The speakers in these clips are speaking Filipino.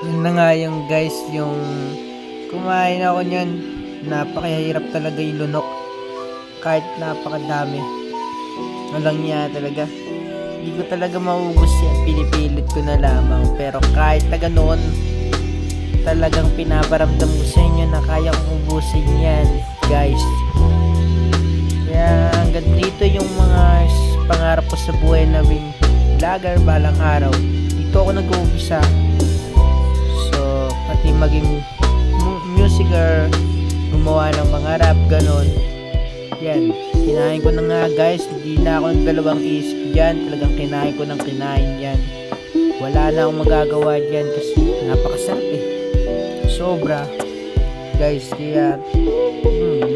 Yun na nga yung guys, yung kumain ako niyan. Napakahirap talaga yung lunok. Kahit napakadami. Walang niya talaga. Hindi ko talaga maubos yan. Pinipilit ko na lamang. Pero kahit na ganoon, talagang pinaparamdam ko sa inyo na kaya kong ubusin yan, guys. Kaya hanggang dito yung mga pangarap ko sa buhay na wing vlogger balang araw. Dito ako nag-uumpisa. So, pati maging musicer, gumawa ng mga rap, ganon. Yan, kinain ko na nga guys. Hindi na ako nagdalawang isip dyan. Talagang kinain ko ng kinain yan. Wala na akong magagawa dyan kasi napakasarap eh. Sobra. Guys, kaya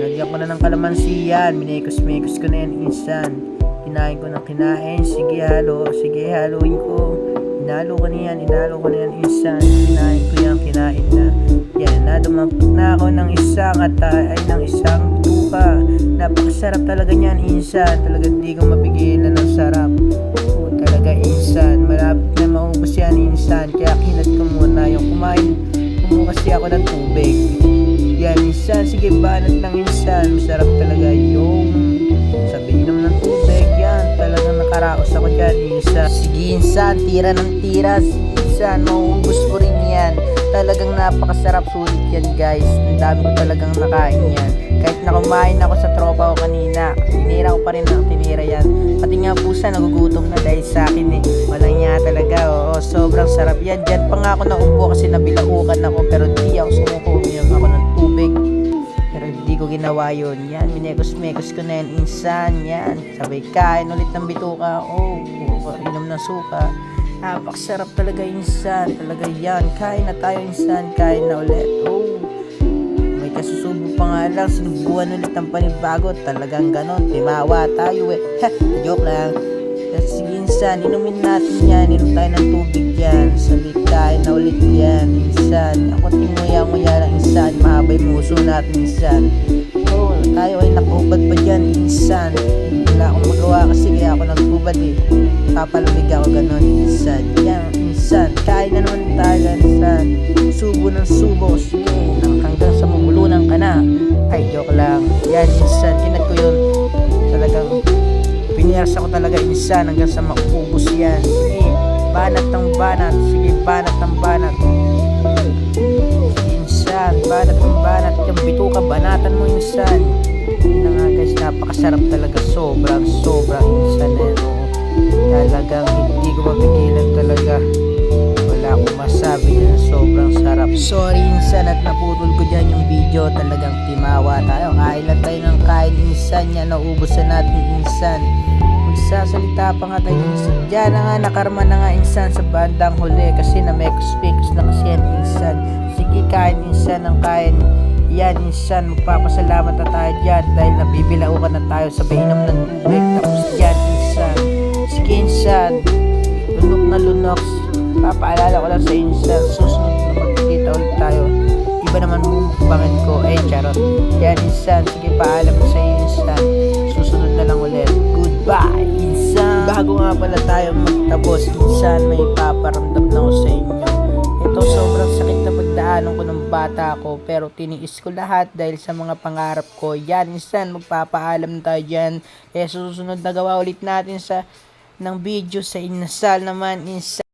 lagyan ko na ng kalamansi yan. Minekos-mekos ko na yan insan. Kinain ko ng kinain. Sige halo, sige haluin ko. Inalo ko na yan insan. Kinain ko yan, kinain na. Yan, nadumapot na ako ng isang ng isang tuka. Napakasarap talaga niyan insan. Talaga hindi ko mapigilan ng sarap. Talaga insan. Malapit na maubos yan insan. Kaya kinat ko muna yung kumain. Kumuha kasi ako ng tubig. Yan insan, sige banat ng insan. Masarap talaga yung sabi inom ng tubig. Yan, talagang nakaraos ako dyan insan. Sige insan, tira ng tira insan, mauubos ko rin yan. Talagang napakasarap, sulit yan guys. Ang dami ko talagang nakain yan. Kahit na kumain ako sa tropa ko kanina, tinira ko pa rin ang tinira yan. Pati nga pusa nagugutom na dahil sa akin eh. Walang niya talaga, oo, sobrang sarap yan. Diyan pa nga ako naupo kasi nabilaukan ako. Pero di ako sumuko, uminom ako ng tubig. Pero hindi ko ginawa yun. Yan, minekos-mekos ko na yan insan. Yan, sabay kain ulit ng bituka. Oh, inom ng suka. Napakasarap talaga insan. Talaga yan, kain na tayo insan. Kain na ulit. Oh, may kasusubo pa nga lang. Sinubuhan ulit ng panibago. Talagang ganon, timawa tayo eh. Joke lang. Sige insan, inumin natin yan. Inom tayo ng tubig yan. Sabi kain na ulit yan insan. Ako tinguya-nguya lang insan. Mahaba yung muso natin insan. Oh, tayo ay nakahubad pa dyan insan. Wala akong magawa kasi kaya ako naghubad eh. Papalamig ako ganon insan. Yan insan, kain na naman tayo insan. Subo ng subo. Sige, hanggang sa mamulunan ka na. Ay, joke lang. Yan insan, kinat ko yun. Talagang piniyarsa ko talaga insan hanggang sa maubos yan. Sige, banat ng banat. Sige, banat ng banat. Insan, banat ng banat. Yung bituka, banatan mo insan. Yun na nga guys, napakasarap talaga. Sobrang insan na yun. Talagang hindi ko mapigilan talaga. Wala akong masabi dyan. Sobrang sarap. Sorry insan at naputol ko dyan yung video. Talagang timawa tayo. Kain lang tayo ng kain insan. Yan, naubusan natin insan. Magsasalita pa nga tayo insan. Diyan na nga, nakarma na nga insan sa bandang huli. Kasi na mekos-mekos na kasi yan insan. Sige, kain insan ng kain. Yan insan, magpapasalamat na tayo dyan. Dahil nabibilaukan na tayo sa inom ng tubig. Tapos dyan insan. Sige insan, lunok na lunok. Papaalala ko lang sa insan, susunod na magkikita ulit tayo. Iba naman mumukbangin ko. Charot. Yan insan, sige paalam sa insan. Susunod na lang ulit. Goodbye insan. Bago nga pala tayo magtapos insan, may paparamdam na ko sa inyo. Ito sobrang sakit na pagdaanan ko ng bata ko, pero tiniis ko lahat dahil sa mga pangarap ko. Yan insan, magpapaalam tayo dyan. Susunod na gawa ulit natin ng video sa inasal naman insan.